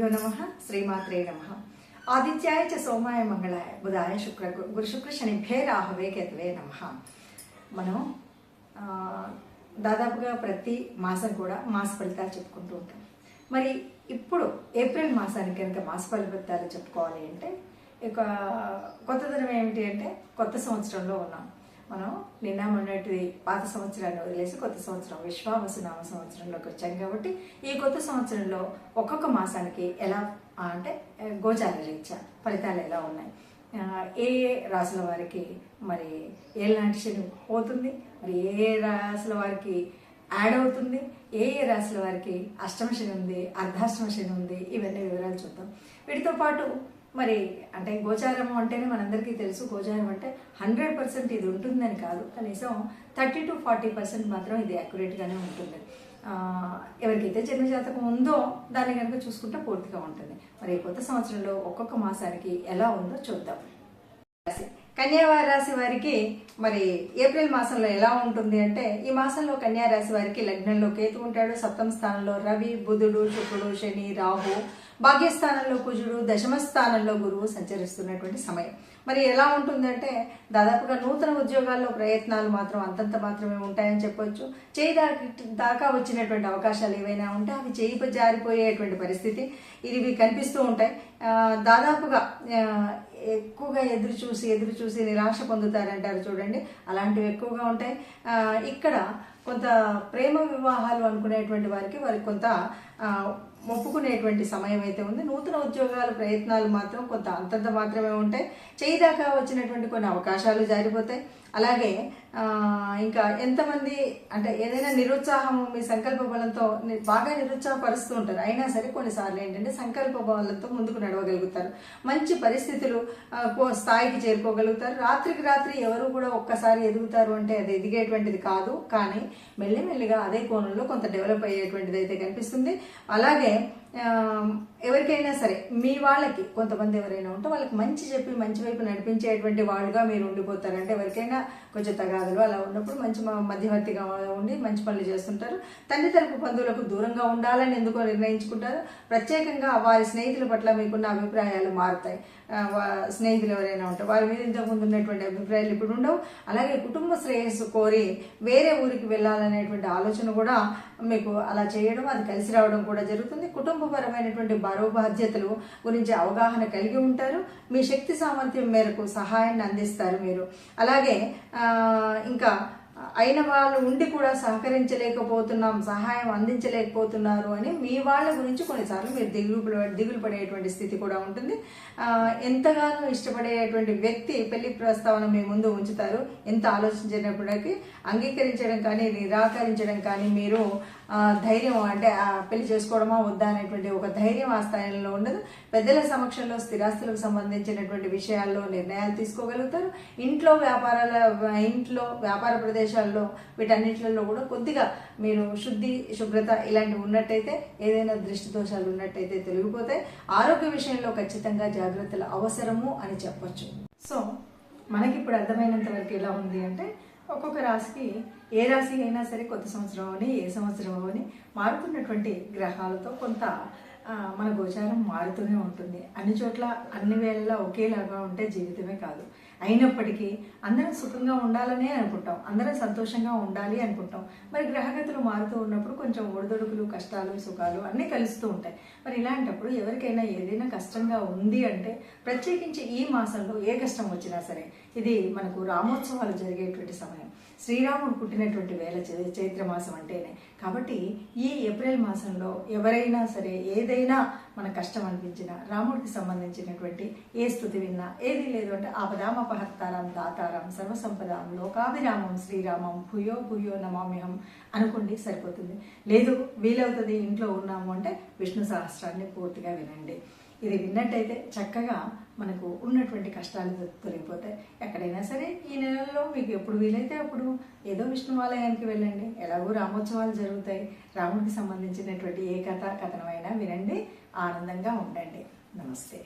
గురుభ్యో నమః శ్రీమాత్రే నమః. ఆదిత్యాయ చ సోమాయ మంగళాయ బుధాయ శుక్ర గురు శుక్ర శనిభ్యే రాహవే కేతవే నమః. మనం దాదాపుగా ప్రతి మాసం కూడా మాస ఫలితాలు చెప్పుకుంటూ ఉంటాం. మరి ఇప్పుడు ఏప్రిల్ మాసానికి కనుక మాస ఫలితాలు చెప్పుకోవాలి అంటే ఇక కొత్తదనం ఏమిటి అంటే కొత్త సంవత్సరంలో ఉన్నాం. మనం నిన్న మొన్నటి పాత సంవత్సరాన్ని వదిలేసి కొత్త సంవత్సరం విశ్వావసు నామ సంవత్సరంలోకి వచ్చాం. కాబట్టి ఈ కొత్త సంవత్సరంలో ఒక్కొక్క మాసానికి ఎలా అంటే గోచార రీత్యా ఫలితాలు ఎలా ఉన్నాయి, ఏ ఏ రాశుల వారికి మరి ఏళ్ళనాటి శని పోతుంది, మరి ఏ రాశుల వారికి యాడ్ అవుతుంది, ఏ ఏ రాశుల వారికి అష్టమ శని ఉంది, అర్ధాష్టమ శని ఉంది, ఇవన్నీ వివరాలు చూద్దాం. వీటితో పాటు మరి అంటే గోచారము అంటేనే మనందరికీ తెలుసు, గోచారం అంటే 100% ఇది ఉంటుందని కాదు, కనీసం 30 to 40% మాత్రం ఇది యాక్యురేట్గానే ఉంటుంది. ఎవరికైతే జన్మజాతకం ఉందో దాన్ని కనుక చూసుకుంటే పూర్తిగా ఉంటుంది. మరి కొత్త సంవత్సరంలో ఒక్కొక్క మాసానికి ఎలా ఉందో చూద్దాం. కన్యా రాశి వారికి మరి ఏప్రిల్ మాసంలో ఎలా ఉంటుంది అంటే, ఈ మాసంలో కన్యా రాశి వారికి లగ్నంలో కేతు ఉంటాడు, సప్తమ స్థానంలో రవి, బుధుడు, శుక్రుడు, శని, రాహు, భాగ్యస్థానంలో కుజుడు, దశమ స్థానంలో గురువు సంచరిస్తున్నటువంటి సమయం. మరి ఎలా ఉంటుందంటే దాదాపుగా నూతన ఉద్యోగాల్లో ప్రయత్నాలు మాత్రం అంతంత మాత్రమే ఉంటాయని చెప్పొచ్చు. చేయి దాకా వచ్చినటువంటి అవకాశాలు ఏవైనా ఉంటే అవి చేయి జారిపోయేటువంటి పరిస్థితి ఇవి కనిపిస్తూ ఉంటాయి. దాదాపుగా ఎక్కువగా ఎదురు చూసి నిరాశ పొందుతారంటారు చూడండి, అలాంటివి ఎక్కువగా ఉంటాయి. ఇక్కడ కొంత ప్రేమ వివాహాలు అనుకునేటువంటి వారికి కొంత ఒప్పుకునేటువంటి సమయం అయితే ఉంది. నూతన ఉద్యోగాల ప్రయత్నాలు మాత్రం కొంత అంతంత మాత్రమే ఉంటాయి. చేయి దాకా వచ్చినటువంటి కొన్ని అవకాశాలు జారిపోతాయి. అలాగే ఇంకా ఎంతమంది అంటే ఏదైనా నిరుత్సాహం మీ సంకల్ప బలంతో బాగా నిరుత్సాహపరుస్తూ ఉంటారు, అయినా సరే కొన్నిసార్లు ఏంటంటే సంకల్ప బలంతో ముందుకు నడవగలుగుతారు, మంచి పరిస్థితులు స్థాయికి చేరుకోగలుగుతారు. రాత్రికి రాత్రి ఎవరు కూడా ఒక్కసారి ఎదుగుతారు అంటే అది ఎదిగేటువంటిది కాదు, కానీ మెల్లిమెల్లిగా అదే కోణంలో కొంత డెవలప్ అయ్యేటువంటిది అయితే కనిపిస్తుంది. అలాగే ఎవరికైనా సరే మీ వాళ్ళకి కొంతమంది ఎవరైనా ఉంటే వాళ్ళకి మంచి చెప్పి మంచి వైపు నడిపించేటువంటి వాళ్ళుగా మీరు ఉండిపోతారు. అంటే ఎవరికైనా కొంచెం తగాదులు అలా ఉన్నప్పుడు మంచి మధ్యవర్తిగా ఉండి మంచి పనులు చేస్తుంటారు. తండ్రి తరపు బంధువులకు దూరంగా ఉండాలని ఎందుకో నిర్ణయించుకుంటారు. ప్రత్యేకంగా వారి స్నేహితుల పట్ల మీకున్న అభిప్రాయాలు మారుతాయి. స్నేహితులు ఎవరైనా ఉంటారు వారి మీద ఇంతకుముందు ఉన్నటువంటి అభిప్రాయాలు ఇప్పుడు ఉండవు. అలాగే కుటుంబ శ్రేయస్సు కోరి వేరే ఊరికి వెళ్ళాలనేటువంటి ఆలోచన కూడా మీకు అలా చేయడం, అది కలిసి రావడం కూడా జరుగుతుంది. కుటుంబపరమైనటువంటి బరువు బాధ్యతలు గురించి అవగాహన కలిగి ఉంటారు. మీ శక్తి సామర్థ్యం మేరకు సహాయాన్ని అందిస్తారు మీరు. అలాగే ఇంకా అయిన వాళ్ళు ఉండి కూడా సహకరించలేకపోతున్నాం, సహాయం అందించలేకపోతున్నారు అని మీ వాళ్ళ గురించి కొన్నిసార్లు మీరు దిగులు పడేటువంటి స్థితి కూడా ఉంటుంది. ఎంతగానో ఇష్టపడేటువంటి వ్యక్తి పెళ్లి ప్రస్తావన మీ ముందు ఉంచుతారు. ఎంత ఆలోచించినప్పటికీ అంగీకరించడం కానీ నిరాకరించడం కానీ మీరు ధైర్యం అంటే పెళ్లి చేసుకోవడమా వద్దా అనేటువంటి ఒక ధైర్యం ఆ స్థాయిలో ఉండదు. పెద్దల సమక్షంలో స్థిరాస్తులకు సంబంధించినటువంటి విషయాల్లో నిర్ణయాలు తీసుకోగలుగుతారు. ఇంట్లో వ్యాపార ప్రదేశాల్లో వీటన్నిటిలో కూడా కొద్దిగా మీరు శుభ్రత ఇలాంటివి ఉన్నట్టయితే, ఏదైనా దృష్టి దోషాలు ఉన్నట్టయితే తొలగిపోతాయి. ఆరోగ్య విషయంలో ఖచ్చితంగా జాగ్రత్తలు అవసరము అని చెప్పొచ్చు. సో మనకి ఇప్పుడు అర్థమైనంత వరకు ఎలా ఉంది అంటే, ఒక్కొక్క రాశికి ఏ రాశి అయినా సరే కొత్త సంవత్సరం అని ఏ సంవత్సరం అని మారుతున్నటువంటి గ్రహాలతో కొంత మన గోచారం మారుతూనే ఉంటుంది. అన్ని చోట్ల అన్ని వేళలా ఒకేలాగా ఉంటే జీవితమే కాదు. అయినప్పటికీ అందరం సుఖంగా ఉండాలనే అనుకుంటాం, అందరం సంతోషంగా ఉండాలి అనుకుంటాం. మరి గ్రహగతులు మారుతూ ఉన్నప్పుడు కొంచెం ఒడిదొడుకులు, కష్టాలు, సుఖాలు అన్నీ కలుస్తూ ఉంటాయి. మరి ఇలాంటప్పుడు ఎవరికైనా ఏదైనా కష్టంగా ఉంది అంటే, ప్రత్యేకించి ఈ మాసంలో ఏ కష్టం వచ్చినా సరే, ఇది మనకు రామోత్సవాలు జరిగేటువంటి సమయం, శ్రీరాముడు పుట్టినటువంటి వేళ చైత్ర మాసం అంటేనే. కాబట్టి ఈ ఏప్రిల్ మాసంలో ఎవరైనా సరే ఏదైనా మన కష్టం అనిపించినా, రాముడికి సంబంధించినటువంటి ఏ స్థుతి విన్నా, ఏది లేదు అంటే ఆపదామపహర్తారం దాతారం సర్వసంపదాం లోకాభిరామం శ్రీరామం భూయో భూయో నమామ్యహం అనుకోండి, సరిపోతుంది. లేదు వీలవుతుంది ఇంట్లో ఉన్నాము అంటే విష్ణు సహస్రాన్ని పూర్తిగా వినండి. ఇది విన్నట్టయితే చక్కగా మనకు ఉన్నటువంటి కష్టాలు తొలగిపోతాయి. ఎక్కడైనా సరే ఈ నెలలో మీకు ఎప్పుడు వీలైతే అప్పుడు ఏదో విష్ణువాలయానికి వెళ్ళండి. ఎలాగో రామోత్సవాలు జరుగుతాయి, రాముడికి సంబంధించినటువంటి ఏ కథనమైనా వినండి, ఆనందంగా ఉండండి. నమస్తే.